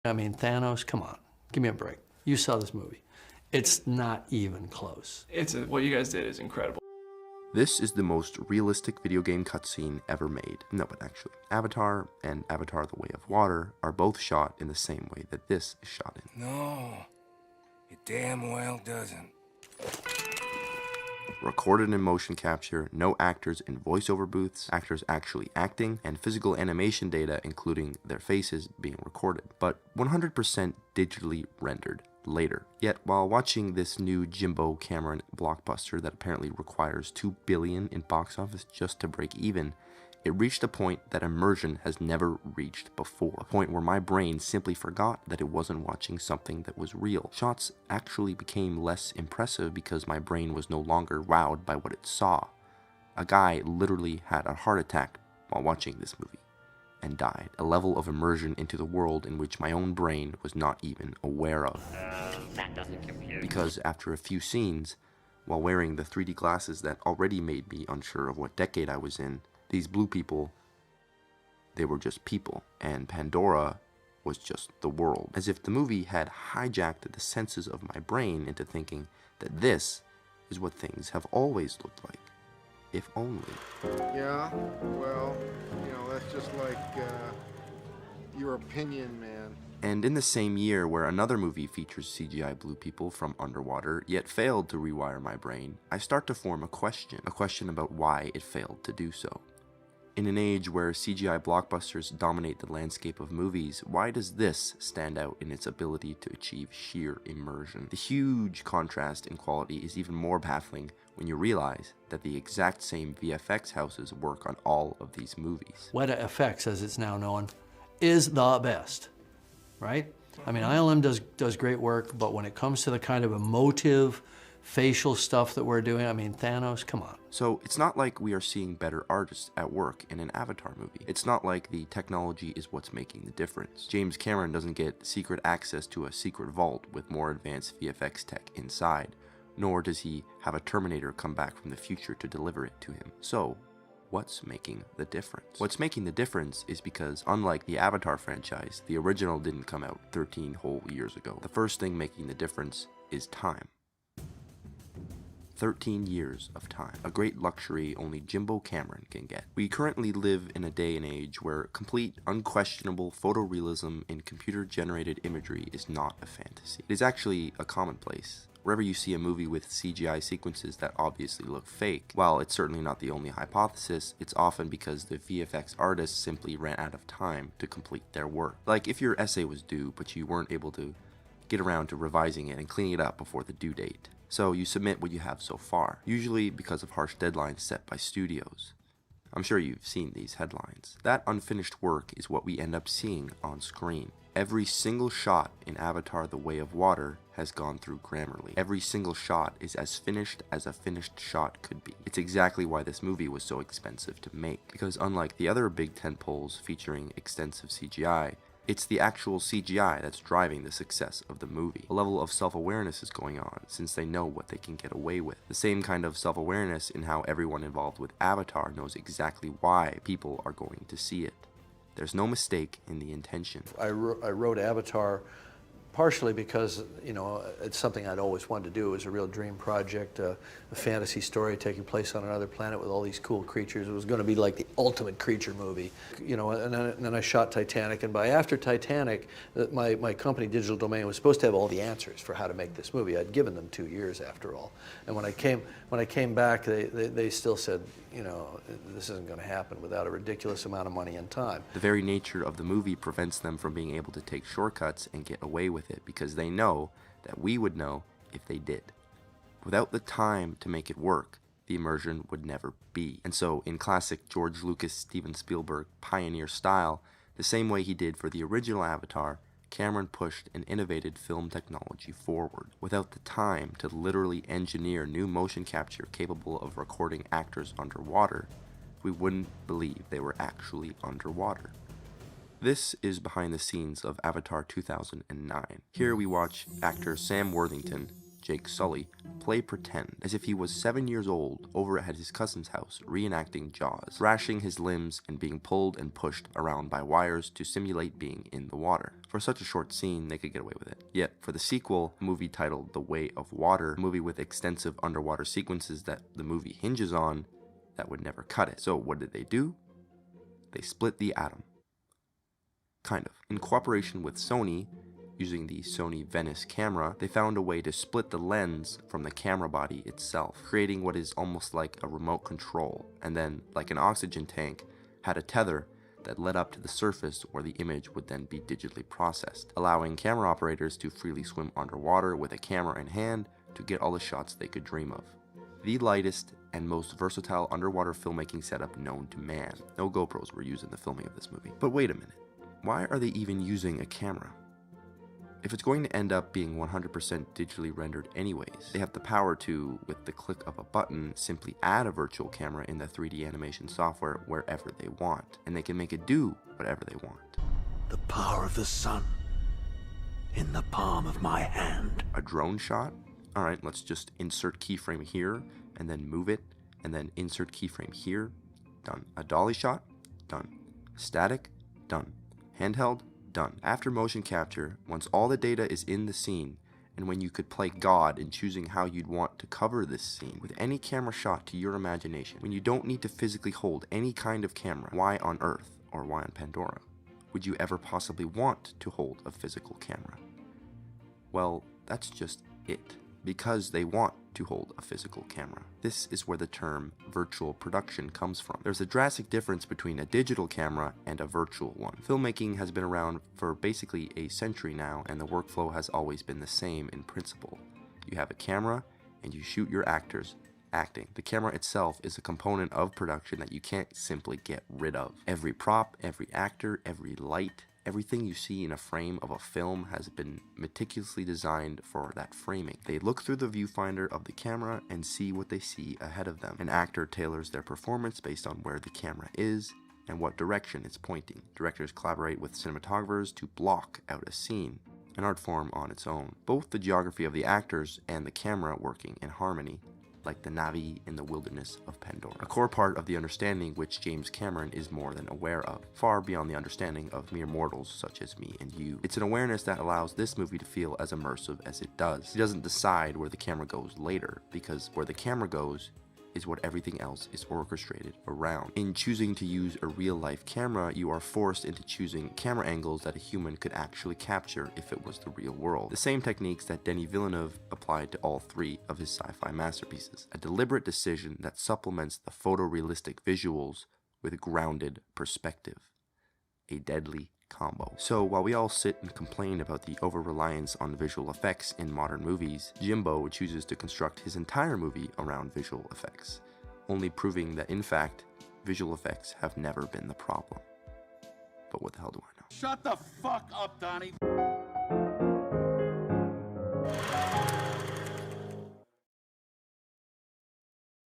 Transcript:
I mean, Thanos, come on, give me a break. You saw this movie. It's not even close. What you guys did is incredible. This is the most realistic video game cutscene ever made. No, but actually, Avatar and Avatar: The Way of Water are both shot in the same way that this is shot in. No, it damn well doesn't. Recorded in motion capture, no actors in voiceover booths, actors actually acting, and physical animation data including their faces being recorded, but 100% digitally rendered later. Yet while watching this new Jimbo Cameron blockbuster that apparently requires $2 billion in box office just to break even, it reached a point that immersion has never reached before. A point where my brain simply forgot that it wasn't watching something that was real. Shots actually became less impressive because my brain was no longer wowed by what it saw. A guy literally had a heart attack while watching this movie and died. A level of immersion into the world in which my own brain was not even aware of. That doesn't compute. Because after a few scenes, while wearing the 3D glasses that already made me unsure of what decade I was in, these blue people, they were just people, and Pandora was just the world. As if the movie had hijacked the senses of my brain into thinking that this is what things have always looked like. If only. Yeah, well, that's just like, your opinion, man. And in the same year where another movie features CGI blue people from underwater, yet failed to rewire my brain, I start to form a question about why it failed to do so. In an age where CGI blockbusters dominate the landscape of movies, why does this stand out in its ability to achieve sheer immersion? The huge contrast in quality is even more baffling when you realize that the exact same VFX houses work on all of these movies. Weta Effects, as it's now known, is the best, right? I mean, ILM does great work, but when it comes to the kind of emotive, facial stuff that we're doing, I mean, Thanos, come on. So it's not like we are seeing better artists at work in an Avatar movie. It's not like the technology is what's making the difference. James Cameron doesn't get secret access to a secret vault with more advanced VFX tech inside, nor does he have a Terminator come back from the future to deliver it to him. So, what's making the difference? What's making the difference is because, unlike the Avatar franchise, the original didn't come out 13 whole years ago. The first thing making the difference is time. 13 years of time, a great luxury only Jimbo Cameron can get. We currently live in a day and age where complete, unquestionable photorealism in computer-generated imagery is not a fantasy. It is actually a commonplace. Wherever you see a movie with CGI sequences that obviously look fake, while it's certainly not the only hypothesis, it's often because the VFX artists simply ran out of time to complete their work. Like if your essay was due, but you weren't able to get around to revising it and cleaning it up before the due date. So you submit what you have so far, usually because of harsh deadlines set by studios. I'm sure you've seen these headlines. That unfinished work is what we end up seeing on screen. Every single shot in Avatar: The Way of Water has gone through Grammarly. Every single shot is as finished as a finished shot could be. It's exactly why this movie was so expensive to make, because unlike the other big tentpoles featuring extensive CGI, it's the actual CGI that's driving the success of the movie. A level of self-awareness is going on, since they know what they can get away with. The same kind of self-awareness in how everyone involved with Avatar knows exactly why people are going to see it. There's no mistake in the intention. I wrote Avatar partially because, it's something I'd always wanted to do. It was a real dream project, a fantasy story taking place on another planet with all these cool creatures. It was going to be like the ultimate creature movie, and then I shot Titanic, and by after Titanic, my company, Digital Domain, was supposed to have all the answers for how to make this movie. I'd given them 2 years after all. And when I came back, they still said, this isn't going to happen without a ridiculous amount of money and time. The very nature of the movie prevents them from being able to take shortcuts and get away with it, because they know that we would know if they did. Without the time to make it work, the immersion would never be. And so, in classic George Lucas, Steven Spielberg pioneer style, the same way he did for the original Avatar, Cameron pushed and innovated film technology forward. Without the time to literally engineer new motion capture capable of recording actors underwater, we wouldn't believe they were actually underwater. This is behind the scenes of Avatar 2009. Here we watch actor Sam Worthington Jake Sully, play pretend, as if he was 7 years old over at his cousin's house reenacting Jaws, thrashing his limbs and being pulled and pushed around by wires to simulate being in the water. For such a short scene, they could get away with it. Yet, for the sequel, a movie titled The Way of Water, a movie with extensive underwater sequences that the movie hinges on, that would never cut it. So what did they do? They split the atom. Kind of. In cooperation with Sony, using the Sony Venice camera, they found a way to split the lens from the camera body itself, creating what is almost like a remote control, and then, like an oxygen tank, had a tether that led up to the surface where the image would then be digitally processed, allowing camera operators to freely swim underwater with a camera in hand to get all the shots they could dream of. The lightest and most versatile underwater filmmaking setup known to man. No GoPros were used in the filming of this movie. But wait a minute, why are they even using a camera? If it's going to end up being 100% digitally rendered anyways, they have the power to, with the click of a button, simply add a virtual camera in the 3D animation software wherever they want, and they can make it do whatever they want. The power of the sun in the palm of my hand. A drone shot? Alright, let's just insert keyframe here, and then move it, and then insert keyframe here. Done. A dolly shot? Done. Static? Done. Handheld? Done. After motion capture, once all the data is in the scene, and when you could play God in choosing how you'd want to cover this scene, with any camera shot to your imagination, when you don't need to physically hold any kind of camera, why on Earth, or why on Pandora, would you ever possibly want to hold a physical camera? Well, that's just it. Because they want to hold a physical camera. This is where the term virtual production comes from. There's a drastic difference between a digital camera and a virtual one. Filmmaking has been around for basically a century now, and the workflow has always been the same in principle. You have a camera, and you shoot your actors acting. The camera itself is a component of production that you can't simply get rid of. Every prop, every actor, every light, everything you see in a frame of a film has been meticulously designed for that framing. They look through the viewfinder of the camera and see what they see ahead of them. An actor tailors their performance based on where the camera is and what direction it's pointing. Directors collaborate with cinematographers to block out a scene, an art form on its own. Both the geography of the actors and the camera working in harmony, like the Na'vi in the wilderness of Pandora. A core part of the understanding which James Cameron is more than aware of, far beyond the understanding of mere mortals such as me and you. It's an awareness that allows this movie to feel as immersive as it does. He doesn't decide where the camera goes later, because where the camera goes is what everything else is orchestrated around. In choosing to use a real-life camera, you are forced into choosing camera angles that a human could actually capture if it was the real world. The same techniques that Denis Villeneuve applied to all three of his sci-fi masterpieces. A deliberate decision that supplements the photorealistic visuals with grounded perspective. A deadly combo. So while we all sit and complain about the over-reliance on visual effects in modern movies, Jimbo chooses to construct his entire movie around visual effects, only proving that in fact, visual effects have never been the problem. But what the hell do I know? Shut the fuck up, Donnie.